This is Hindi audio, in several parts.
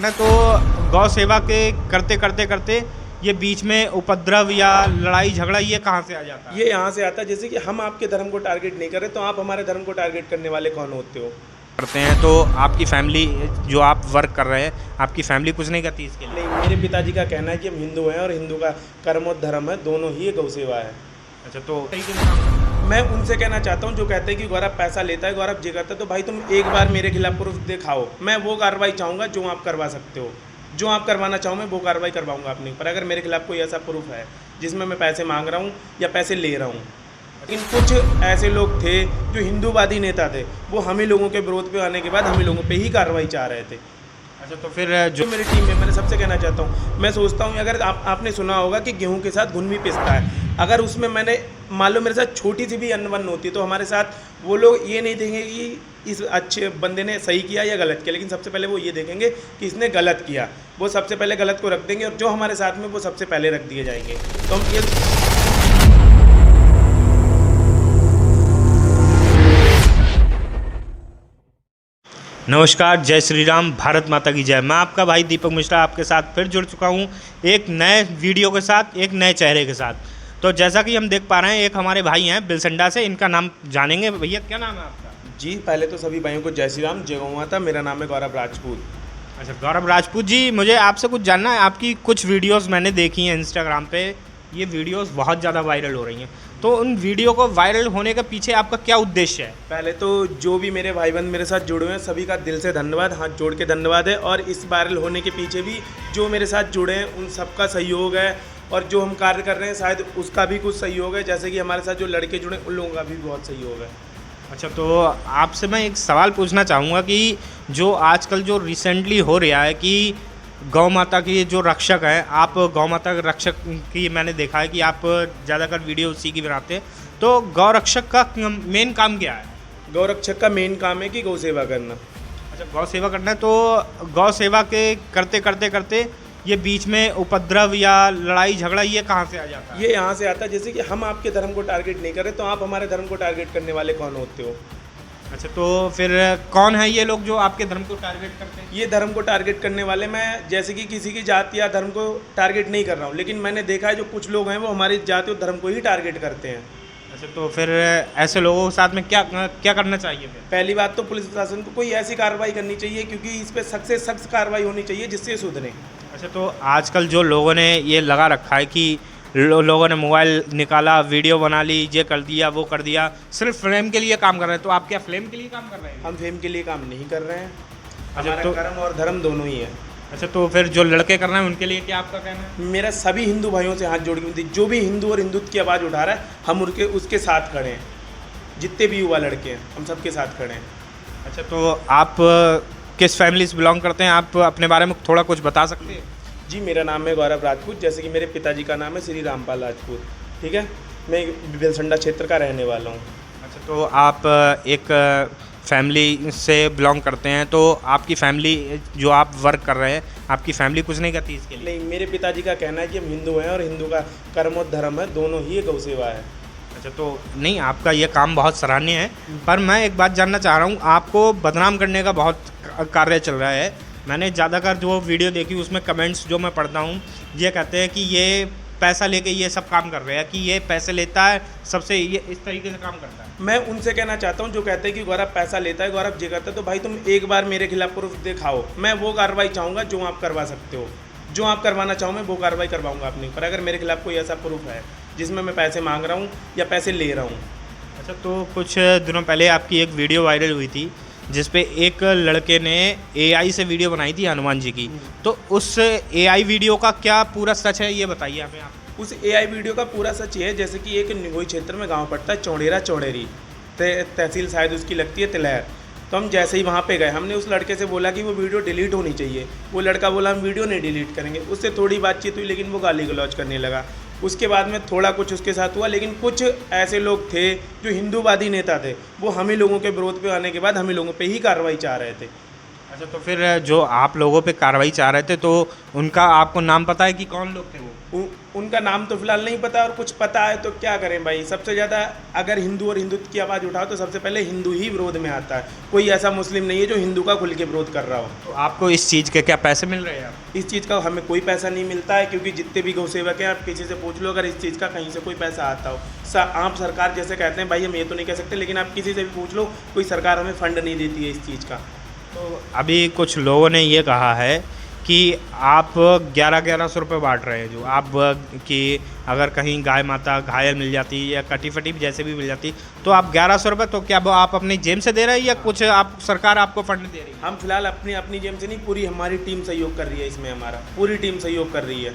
ना तो गौ सेवा के करते करते करते ये बीच में उपद्रव या लड़ाई झगड़ा ये कहाँ से आ जाता है? ये यहाँ से आता है, जैसे कि हम आपके धर्म को टारगेट नहीं कर रहे तो आप हमारे धर्म को टारगेट करने वाले कौन होते हो? करते हैं तो आपकी फैमिली जो आप वर्क कर रहे हैं आपकी फैमिली कुछ नहीं करती इसके लिए? नहीं, मेरे पिताजी का कहना है कि हम हिंदू हैं और हिंदू का कर्म और धर्म है, दोनों ही गौ सेवा है। अच्छा, तो मैं उनसे कहना चाहता हूँ जो कहते हैं कि गौरव पैसा लेता है, गौरव जी करता है, तो भाई तुम एक बार मेरे खिलाफ प्रूफ दिखाओ। मैं वो कार्रवाई चाहूँगा जो आप करवा सकते हो, जो आप करवाना चाहो मैं वो कार्रवाई करवाऊंगा अपने पर। अगर मेरे खिलाफ कोई ऐसा प्रूफ है जिसमें मैं पैसे मांग रहा हूँ या पैसे ले रहा हूँ। लेकिन कुछ ऐसे लोग थे जो हिंदूवादी नेता थे, वो हम ही लोगों के विरोध पे आने के बाद हम ही लोगों पे ही कार्रवाई चाह रहे थे। अच्छा, तो फिर जो मेरी टीम में मैंने सबसे कहना चाहता हूँ, मैं सोचता हूँ अगर आपने सुना होगा कि गेहूं के साथ घुन भी पिसता है, अगर उसमें मैंने मान लो मेरे साथ छोटी सी भी अनबन होती तो हमारे साथ वो लोग ये नहीं देखेंगे कि इस अच्छे बंदे ने सही किया या गलत किया, लेकिन सबसे पहले वो ये देखेंगे कि इसने गलत किया। वो सबसे पहले गलत को रख देंगे और जो हमारे साथ में वो सबसे पहले रख दिए जाएंगे। तो हम ये नमस्कार, जय श्री राम, भारत माता की जय। मैं आपका भाई दीपक मिश्रा आपके साथ फिर जुड़ चुका हूँ एक नए वीडियो के साथ, एक नए चेहरे के साथ। तो जैसा कि हम देख पा रहे हैं एक हमारे भाई हैं बिलसंडा से, इनका नाम जानेंगे। भैया क्या नाम है आपका? जी, पहले तो सभी भाइयों को जय श्री राम, जय गौ माता। मेरा नाम है गौरव राजपूत। अच्छा, गौरव राजपूत जी, मुझे आपसे कुछ जानना है। आपकी कुछ वीडियोस मैंने देखी हैं इंस्टाग्राम पे, ये वीडियोस बहुत ज़्यादा वायरल हो रही हैं, तो उन वीडियो को वायरल होने के पीछे आपका क्या उद्देश्य है? पहले तो जो भी मेरे भाई बंद मेरे साथ जुड़े हुए हैं सभी का दिल से धन्यवाद, हाथ जोड़ के धन्यवाद है। और इस वायरल होने के पीछे भी जो मेरे साथ जुड़े हैं उन सबका सहयोग है, और जो हम कार्य कर रहे हैं शायद उसका भी कुछ सहयोग है। जैसे कि हमारे साथ जो लड़के जुड़े उन लोगों का भी बहुत सहयोग है। अच्छा, तो आपसे मैं एक सवाल पूछना चाहूँगा कि जो आजकल जो रिसेंटली हो रहा है कि गौ माता की जो रक्षक हैं, आप गौ माता के रक्षक की मैंने देखा है कि आप ज़्यादातर वीडियो उसी की बनाते हैं, तो गौ रक्षक का मेन काम क्या है? गौ रक्षक का मेन काम है कि गौ सेवा करना। अच्छा, गौ सेवा करना है। तो गौ सेवा के करते करते करते ये बीच में उपद्रव या लड़ाई झगड़ा ये कहाँ से आ जाता है? ये यहाँ से आता है, जैसे कि हम आपके धर्म को टारगेट नहीं कर रहे तो आप हमारे धर्म को टारगेट करने वाले कौन होते हो? अच्छा, तो फिर कौन है ये लोग जो आपके धर्म को टारगेट करते हैं? ये धर्म को टारगेट करने वाले, मैं जैसे कि किसी की जाति या धर्म को टारगेट नहीं कर रहा हूँ, लेकिन मैंने देखा है जो कुछ लोग हैं वो हमारी जाति और धर्म को ही टारगेट करते हैं। अच्छा, तो फिर ऐसे लोगों के साथ में क्या क्या करना चाहिए फिर? पहली बात तो पुलिस प्रशासन को कोई ऐसी कार्रवाई करनी चाहिए, क्योंकि इस पर सख्त से सख्त कार्रवाई होनी चाहिए जिससे सुधरे। अच्छा, तो आजकल जो लोगों ने ये लगा रखा है कि लोगों ने मोबाइल निकाला, वीडियो बना ली, ये कर दिया वो कर दिया, सिर्फ फ्लेम के लिए काम कर रहे हैं, तो आप क्या फ्लेम के लिए काम कर रहे हैं? हम फेम के लिए काम नहीं कर रहे हैं, अच्छा, हमारा तो कर्म और धर्म दोनों ही है। अच्छा, तो फिर जो लड़के कर रहे हैं उनके लिए क्या आपका कहना है? मेरा सभी हिंदू भाइयों से हाथ जोड़ के विनती, जो भी हिंदू और हिंदुत्व की आवाज़ उठा रहा है हम उसके साथ खड़े हैं। जितने भी युवा लड़के हैं हम सबके साथ खड़े हैं। अच्छा, तो आप किस फैमिली से बिलोंग करते हैं? आप अपने बारे में थोड़ा कुछ बता सकते हैं? जी, मेरा नाम है गौरव राजपूत, जैसे कि मेरे पिताजी का नाम है श्री रामपाल राजपूत। ठीक है, मैं बिलसंडा क्षेत्र का रहने वाला हूँ। अच्छा, तो आप एक फैमिली से बिलोंग करते हैं, तो आपकी फैमिली जो आप वर्क कर रहे हैं आपकी फैमिली कुछ नहीं करती इसके लिए? नहीं, मेरे पिताजी का कहना है कि हम हिंदू हैं और हिंदू का कर्म और धर्म है, दोनों ही गौ सेवा है। अच्छा, तो नहीं, आपका ये काम बहुत सराहनीय है, पर मैं एक बात जानना चाह रहा हूँ, आपको बदनाम करने का बहुत कार्य चल रहा है। मैंने ज़्यादातर जो वीडियो देखी उसमें कमेंट्स जो मैं पढ़ता हूँ ये कहते हैं कि ये पैसा लेके ये सब काम कर रहे हैं, कि ये पैसे लेता है सबसे, ये इस तरीके से काम करता है। मैं उनसे कहना चाहता हूँ जो कहते हैं कि गौरव पैसा लेता है, गौरव जी करता है, तो भाई तुम एक बार मेरे खिलाफ प्रूफ दिखाओ। मैं वो कार्रवाई चाहूँगा जो आप करवा सकते हो, जो आप करवाना चाहो मैं वो कार्रवाई करवाऊँगा अपने ऊपर। अगर मेरे खिलाफ कोई ऐसा प्रूफ है जिसमें मैं पैसे मांग रहा हूँ या पैसे ले रहा हूँ। अच्छा, तो कुछ दिनों पहले आपकी एक वीडियो वायरल हुई थी जिसपे एक लड़के ने AI से वीडियो बनाई थी हनुमान जी की, तो उस AI वीडियो का क्या पूरा सच है ये बताइए हमें आप। उस AI वीडियो का पूरा सच है, जैसे कि एक निगोई क्षेत्र में गांव पड़ता है चौड़ेरा चौड़ेरी, तहसील शायद उसकी लगती है तिलहर। तो हम जैसे ही वहाँ पे गए हमने उस लड़के से बोला कि वो वीडियो डिलीट होनी चाहिए। वो लड़का बोला हम वीडियो नहीं डिलीट करेंगे। उससे थोड़ी बातचीत हुई लेकिन वो गाली गलौज करने लगा। उसके बाद में थोड़ा कुछ उसके साथ हुआ, लेकिन कुछ ऐसे लोग थे जो हिंदूवादी नेता थे, वो हम ही लोगों के विरोध पे आने के बाद हम ही लोगों पे ही कार्रवाई चाह रहे थे। अच्छा, तो फिर जो आप लोगों पे कार्रवाई चाह रहे थे तो उनका आपको नाम पता है कि कौन लोग थे वो? उनका उनका नाम तो फिलहाल नहीं पता, और कुछ पता है तो क्या करें भाई। सबसे ज़्यादा अगर हिंदू और हिंदुत्व की आवाज़ उठाओ तो सबसे पहले हिंदू ही विरोध में आता है। कोई ऐसा मुस्लिम नहीं है जो हिंदू का खुल के विरोध कर रहा हो। तो आपको इस चीज़ के क्या पैसे मिल रहे हैं आप? इस चीज़ का हमें कोई पैसा नहीं मिलता है, क्योंकि जितने भी गौ सेवक हैं आप किसी से पूछ लो अगर इस चीज़ का कहीं से कोई पैसा आता हो। आप सरकार जैसे कहते हैं भाई हम ये तो नहीं कह सकते, लेकिन आप किसी से भी पूछ लो, कोई सरकार हमें फंड नहीं देती है इस चीज़ का। तो अभी कुछ लोगों ने ये कहा है कि आप 1100 रुपये बांट रहे हैं, जो आप कि अगर कहीं गाय माता घायल मिल जाती या कटी फटी जैसे भी मिल जाती तो आप 1100 रुपये, तो क्या वो आप अपनी जेब से दे रहे हैं या कुछ आप सरकार आपको फंड दे रही है? हम फिलहाल अपनी जेब से नहीं, पूरी हमारी टीम सहयोग कर रही है इसमें, हमारा पूरी टीम सहयोग कर रही है।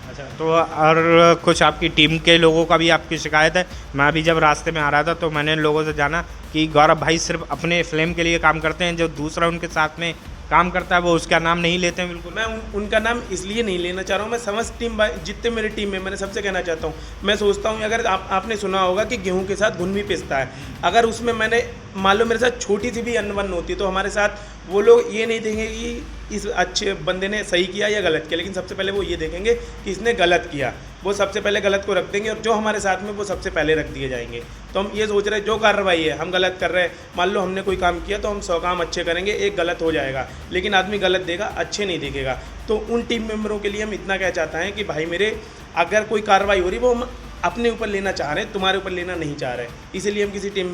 अच्छा, तो और कुछ आपकी टीम के लोगों का भी आपकी शिकायत है? मैं अभी जब रास्ते में आ रहा था तो मैंने लोगों से जाना कि गौरव भाई सिर्फ अपने फिल्म के लिए काम करते हैं, जो दूसरा उनके साथ में काम करता है वो उसका नाम नहीं लेते हैं बिल्कुल। मैं उनका नाम इसलिए नहीं लेना चाह रहा हूँ, मैं समस्त टीम जितने मेरी टीम में, मैंने सबसे कहना चाहता हूँ, मैं सोचता हूँ अगर आपने सुना होगा कि गेहूं के साथ घुन भी पिसता है, अगर उसमें मैंने मान लो मेरे साथ छोटी सी भी अनबन होती तो हमारे साथ वो लोग ये नहीं देखेंगे कि इस अच्छे बंदे ने सही किया या गलत किया, लेकिन सबसे पहले वो ये देखेंगे कि इसने गलत किया, वो सबसे पहले गलत को रख देंगे और जो हमारे साथ में वो सबसे पहले रख दिए जाएंगे। तो हम ये सोच रहे हैं जो कार्रवाई है हम गलत कर रहे हैं, मान लो हमने कोई काम किया तो हम 100 काम अच्छे करेंगे, एक गलत हो जाएगा, लेकिन आदमी गलत देगा अच्छे नहीं देखेगा। तो उन टीम मेंबरों के लिए हम इतना कह चाहते हैं कि भाई मेरे अगर कोई कार्रवाई हो रही वो हम अपने ऊपर लेना चाह रहे हैं, तुम्हारे ऊपर लेना नहीं चाह रहे, इसीलिए हम किसी टीम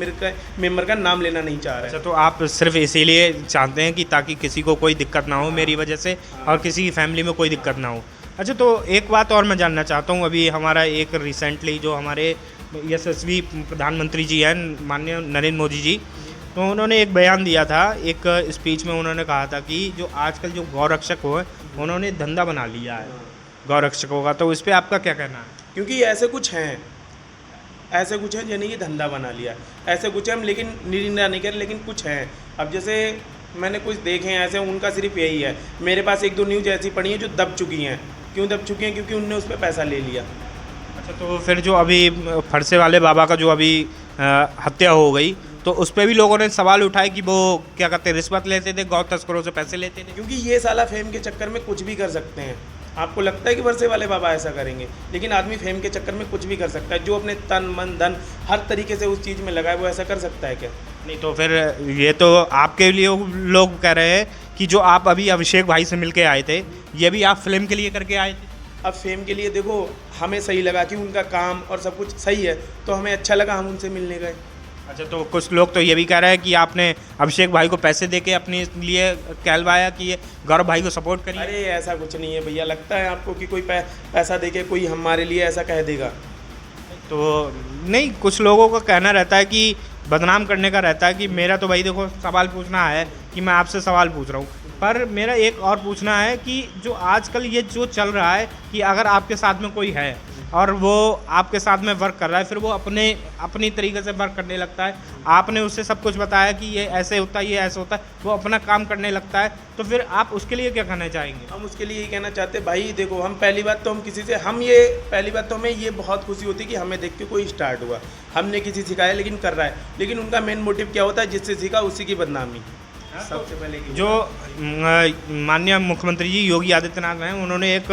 मेंबर का नाम लेना नहीं चाह रहे। अच्छा, तो आप सिर्फ इसीलिए चाहते हैं कि ताकि किसी को कोई दिक्कत ना हो मेरी वजह से और किसी की फैमिली में कोई दिक्कत ना हो। अच्छा, तो एक बात और मैं जानना चाहता हूँ, अभी हमारा एक रिसेंटली जो हमारे यशस्वी प्रधानमंत्री जी हैं माननीय नरेंद्र मोदी जी, तो उन्होंने एक बयान दिया था, एक स्पीच में उन्होंने कहा था कि जो आजकल जो गौरक्षक हो उन्होंने धंधा बना लिया है गौरक्षकों का, तो इस पर आपका क्या कहना है? क्योंकि ऐसे कुछ हैं यानी कि धंधा बना लिया, ऐसे कुछ हैं हम, लेकिन निंदा नहीं कर, लेकिन कुछ हैं। अब जैसे मैंने कुछ देखे हैं ऐसे, उनका सिर्फ यही है, मेरे पास 1-2 न्यूज़ ऐसी पड़ी हैं जो दब चुकी हैं। क्यों दब चुकी हैं? क्योंकि उनने उस पर पैसा ले लिया। अच्छा, तो फिर जो अभी फरसे वाले बाबा का जो अभी हत्या हो गई, तो उस पर भी लोगों ने सवाल उठाए कि वो क्या कहते हैं रिश्वत लेते थे, गौ तस्करों से पैसे लेते थे। क्योंकि ये साला फेम के चक्कर में कुछ भी कर सकते हैं। आपको लगता है कि फरसे वाले बाबा ऐसा करेंगे, लेकिन आदमी फेम के चक्कर में कुछ भी कर सकता है। जो अपने तन मन धन हर तरीके से उस चीज़ में लगाए वो ऐसा कर सकता है क्या? नहीं, तो फिर ये तो आपके लिए लोग कह रहे हैं कि जो आप अभी अभिषेक भाई से मिलके आए थे, ये भी आप फिल्म के लिए करके आए थे? अब फेम के लिए देखो, हमें सही लगा कि उनका काम और सब कुछ सही है, तो हमें अच्छा लगा, हम उनसे मिलने गए। अच्छा, तो कुछ लोग तो ये भी कह रहे हैं कि आपने अभिषेक भाई को पैसे देके अपने लिए कहलवाया कि ये गौरव भाई को सपोर्ट करिए। अरे ऐसा कुछ नहीं है भैया, लगता है आपको कि कोई पैसा देके कोई हमारे लिए ऐसा कह देगा? तो नहीं, कुछ लोगों का कहना रहता है कि बदनाम करने का रहता है कि मेरा तो भाई देखो सवाल पूछना है कि मैं आपसे सवाल पूछ रहा हूँ, पर मेरा एक और पूछना है कि जो आजकल ये जो चल रहा है कि अगर आपके साथ में कोई है और वो आपके साथ में वर्क कर रहा है, फिर वो अपनी तरीके से वर्क करने लगता है, आपने उससे सब कुछ बताया कि ये ऐसे होता है, ये ऐसे होता है, वो अपना काम करने लगता है, तो फिर आप उसके लिए क्या कहना चाहेंगे? हम उसके लिए ये कहना चाहते हैं भाई देखो, हम पहली बात तो हमें ये बहुत खुशी होती है कि हमें देख के कोई स्टार्ट हुआ, हमने किसी सिखाया लेकिन कर रहा है, लेकिन उनका मेन मोटिव क्या होता है? जिससे सीखा उसी की बदनामी सबसे पहले। जो माननीय मुख्यमंत्री जी योगी आदित्यनाथ हैं, उन्होंने एक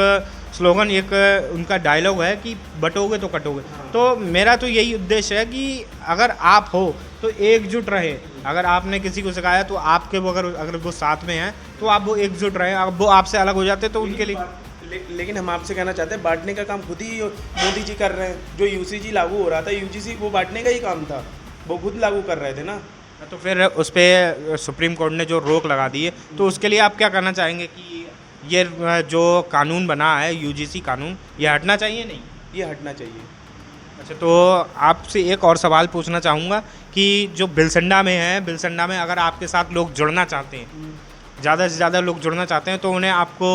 स्लोगन, एक उनका डायलॉग है कि बटोगे तो कटोगे। तो मेरा तो यही उद्देश्य है कि अगर आप हो तो एकजुट रहे, अगर आपने किसी को सिखाया तो आपके वो अगर वो साथ में हैं तो आप वो एकजुट रहे, अब वो आपसे अलग हो जाते तो उनके लिए। लेकिन हम आपसे कहना चाहते हैं बांटने का काम खुद ही मोदी जी कर रहे हैं। जो यूसीजी लागू हो रहा था, यूजीसी वो बांटने का ही काम था, वो खुद लागू कर रहे थे ना। तो फिर उस पर सुप्रीम कोर्ट ने जो रोक लगा दी है, तो उसके लिए आप क्या करना चाहेंगे कि ये जो कानून बना है यूजीसी कानून, ये हटना चाहिए? नहीं, ये हटना चाहिए। अच्छा, तो आपसे एक और सवाल पूछना चाहूँगा कि जो बिलसंडा में है, बिलसंडा में अगर आपके साथ लोग जुड़ना चाहते हैं, ज़्यादा से ज़्यादा लोग जुड़ना चाहते हैं, तो उन्हें आपको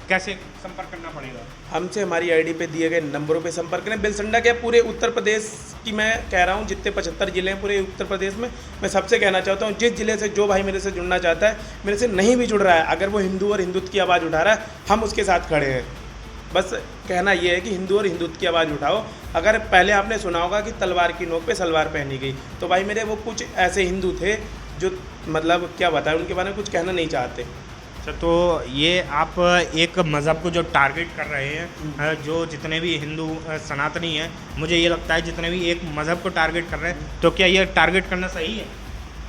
कैसे संपर्क करना पड़ेगा? हमसे हमारी आईडी पे दिए गए नंबरों पे संपर्क करें। बिलसंडा क्या, पूरे उत्तर प्रदेश की मैं कह रहा हूँ, जितने 75 ज़िले हैं पूरे उत्तर प्रदेश में, मैं सबसे कहना चाहता हूँ जिस ज़िले से जो भाई मेरे से जुड़ना चाहता है, मेरे से नहीं भी जुड़ रहा है, अगर वो हिंदू और हिंदुत्व की आवाज़ उठा रहा है, हम उसके साथ खड़े हैं। बस कहना ये है कि हिंदू और हिंदुत्व की आवाज़ उठाओ। अगर पहले आपने सुना होगा कि तलवार की नोक पे सलवार पहनी गई, तो भाई मेरे वो कुछ ऐसे हिंदू थे जो मतलब क्या बताएं, उनके बारे में कुछ कहना नहीं चाहते। अच्छा, तो ये आप एक मज़हब को जो टारगेट कर रहे हैं, जो जितने भी हिंदू सनातनी हैं, मुझे ये लगता है जितने भी एक मज़हब को टारगेट कर रहे हैं, तो क्या ये टारगेट करना सही है?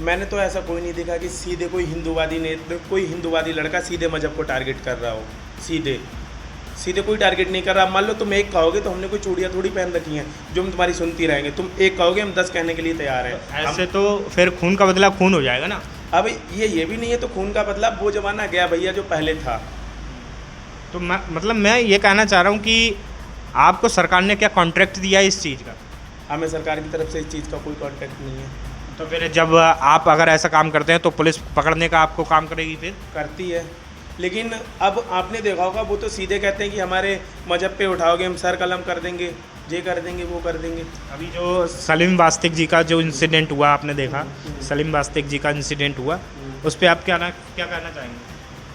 मैंने तो ऐसा कोई नहीं देखा कि सीधे कोई हिंदूवादी लड़का सीधे मजहब को टारगेट कर रहा हो। सीधे कोई टारगेट नहीं कर रहा। मान लो तुम एक कहोगे तो हमने कोई चूड़ियाँ थोड़ी पहन रखी हैं जो हम तुम्हारी सुनती रहेंगे। तुम एक कहोगे हम 10 कहने के लिए तैयार हैं। ऐसे तो फिर खून का बदला खून हो जाएगा ना। अब ये भी नहीं है तो खून का बदला वो ज़माना गया भैया जो पहले था। तो मतलब मैं ये कहना चाह रहा हूँ कि आपको सरकार ने क्या कॉन्ट्रैक्ट दिया है इस चीज़ का? हमें सरकार की तरफ से इस चीज़ का कोई कॉन्ट्रैक्ट नहीं है। तो फिर जब आप अगर ऐसा काम करते हैं तो पुलिस पकड़ने का आपको काम करेगी? फिर करती है, लेकिन अब आपने देखा होगा वो तो सीधे कहते हैं कि हमारे मजहब पे उठाओगे हम सर कलम कर देंगे, ये कर देंगे, वो कर देंगे। अभी जो सलीम वास्तिक जी का जो इंसिडेंट हुआ आपने देखा, सलीम वास्तिक जी का इंसिडेंट हुआ, उस पर आप क्या कहना चाहेंगे?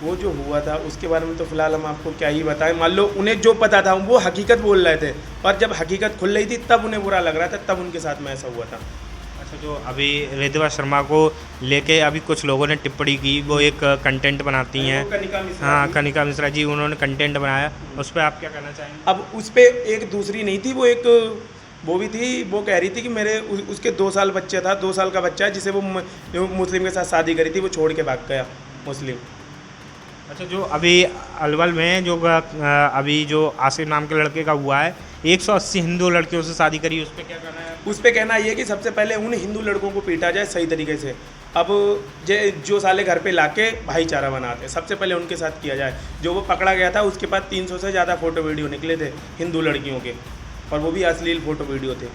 वो जो हुआ था उसके बारे में तो फिलहाल हम आपको क्या ही बताएं। मान लो उन्हें जो पता था वो हकीकत बोल रहे थे, और जब हकीकत खुल रही थी तब उन्हें बुरा लग रहा था, तब उनके साथ में ऐसा हुआ था। अच्छा, जो अभी रिद्धवा शर्मा को लेके अभी कुछ लोगों ने टिप्पणी की, वो एक कंटेंट बनाती हैं, हाँ कनिका मिश्रा जी, उन्होंने कंटेंट बनाया, उस पर आप क्या कहना चाहेंगे? अब उस पर एक दूसरी नहीं थी, वो भी थी। वो कह रही थी कि मेरे उसके 2 साल बच्चा था, 2 साल का बच्चा है जिसे वो मुस्लिम के साथ शादी करी थी, वो छोड़ के भाग गया मुस्लिम। अच्छा, जो अभी अलवल में जो अभी जो आसिफ नाम के लड़के का हुआ है, 180 हिंदू लड़कियों से शादी करी, उस पर क्या कहना है? उस पर कहना ये कि सबसे पहले उन हिंदू लड़कों को पीटा जाए सही तरीके से। अब जो साले घर पे लाके भाईचारा बनाते, सबसे पहले उनके साथ किया जाए। जो वो पकड़ा गया था उसके पास 300 से ज़्यादा फ़ोटो वीडियो निकले थे हिंदू लड़कियों के, और वो भी अश्लील फ़ोटो वीडियो थे।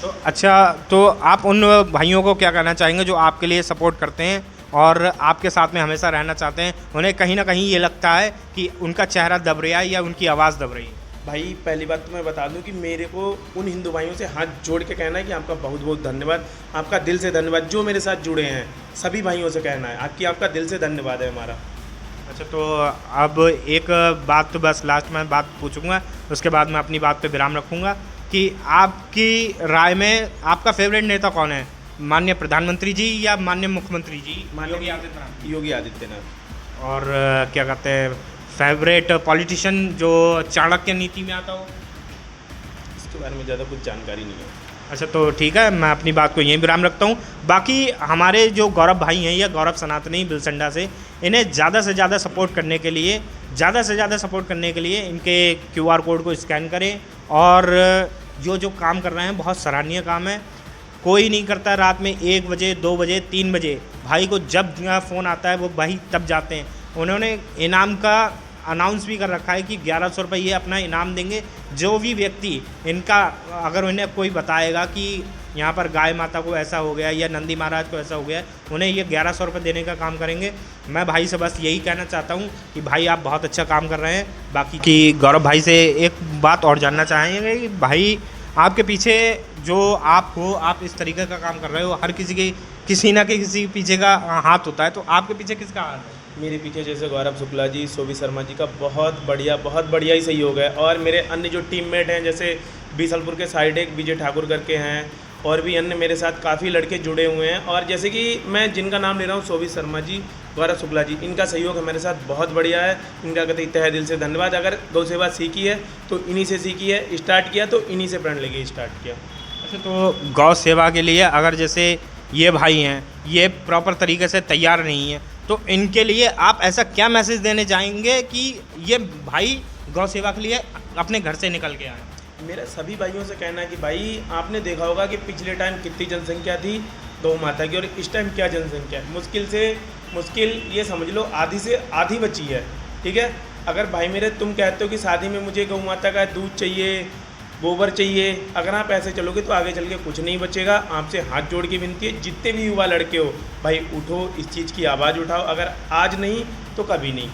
तो अच्छा, तो आप उन भाइयों को क्या कहना चाहेंगे जो आपके लिए सपोर्ट करते हैं और आपके साथ में हमेशा रहना चाहते हैं? उन्हें कहीं ना कहीं ये लगता है कि उनका चेहरा दब रहा है या उनकी आवाज़ दब रही है। भाई पहली बात तो मैं बता दूं कि मेरे को उन हिंदू भाइयों से हाथ जोड़ के कहना है कि आपका बहुत बहुत धन्यवाद, आपका दिल से धन्यवाद। जो मेरे साथ जुड़े हैं सभी भाइयों से कहना है आपका दिल से धन्यवाद है हमारा। अच्छा, तो अब एक बात तो बस लास्ट में बात पूछूंगा, उसके बाद मैं अपनी बात पे विराम रखूंगा कि आपकी राय में आपका फेवरेट नेता कौन है? माननीय प्रधानमंत्री जी या माननीय मुख्यमंत्री जी? योगी आदित्यनाथ। और क्या कहते हैं, फेवरेट पॉलिटिशियन जो चाणक्य नीति में आता हो? इसके बारे में ज़्यादा कुछ जानकारी नहीं है। अच्छा, तो ठीक है, मैं अपनी बात को यहीं विराम रखता हूँ। बाकी हमारे जो गौरव भाई हैं या गौरव सनातनी बिलसंडा से, इन्हें ज़्यादा से ज़्यादा सपोर्ट करने के लिए इनके QR कोड को स्कैन करें, और जो काम कर रहे हैं बहुत सराहनीय काम है। कोई नहीं करता रात में 1 बजे, 2 बजे, 3 बजे, भाई को जब फ़ोन आता है वो भाई तब जाते हैं। उन्होंने इनाम का अनाउंस भी कर रखा है कि 1100 रुपये ये अपना इनाम देंगे। जो भी व्यक्ति इनका, अगर उन्हें कोई बताएगा कि यहाँ पर गाय माता को ऐसा हो गया या नंदी महाराज को ऐसा हो गया, उन्हें ये 1100 रुपये देने का काम करेंगे। मैं भाई से बस यही कहना चाहता हूँ कि भाई आप बहुत अच्छा काम कर रहे हैं। बाकी कि गौरव भाई से एक बात और जानना चाहेंगे कि भाई आपके पीछे जो आप हो, आप इस तरीके का काम कर रहे हो, हर किसी ना किसी पीछे का हाथ होता है, तो आपके पीछे किसका हाथ है? मेरे पीछे जैसे गौरव शुक्ला जी, शोभी शर्मा जी का बहुत बढ़िया ही सहयोग है। और मेरे अन्य जो टीममेट हैं, जैसे बीसलपुर के साइड एक विजय ठाकुर करके हैं, और भी अन्य मेरे साथ काफ़ी लड़के जुड़े हुए हैं। और जैसे कि मैं जिनका नाम ले रहा हूँ, शोभी शर्मा जी, गौरव शुक्ला जी, इनका सहयोग हमारे साथ बहुत बढ़िया है। इनका कहते तहे दिल से धन्यवाद। अगर गौ सेवा सीखी है तो इन्हीं से सीखी है, स्टार्ट किया तो इन्हीं से प्रण लेके स्टार्ट किया। अच्छा, तो गौ सेवा के लिए अगर जैसे ये भाई हैं, ये प्रॉपर तरीके से तैयार नहीं है, तो इनके लिए आप ऐसा क्या मैसेज देने चाहेंगे कि ये भाई गौ सेवा के लिए अपने घर से निकल के आए? मेरा सभी भाइयों से कहना है कि भाई आपने देखा होगा कि पिछले टाइम कितनी जनसंख्या थी गौ माता की, और इस टाइम क्या जनसंख्या है। मुश्किल से मुश्किल ये समझ लो आधी से आधी बची है। ठीक है, अगर भाई मेरे तुम कहते हो कि शादी में मुझे गौ माता का दूध चाहिए, गोबर चाहिए, अगर आप ऐसे चलोगे तो आगे चल के कुछ नहीं बचेगा। आपसे हाथ जोड़ के विनती है, जितने भी युवा लड़के हो भाई, उठो, इस चीज़ की आवाज़ उठाओ। अगर आज नहीं तो कभी नहीं।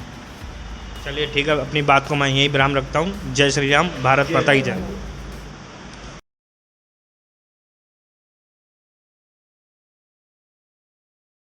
चलिए ठीक है, अपनी बात को मैं यहीं विराम रखता हूँ। जय श्री राम, भारत माता की जय।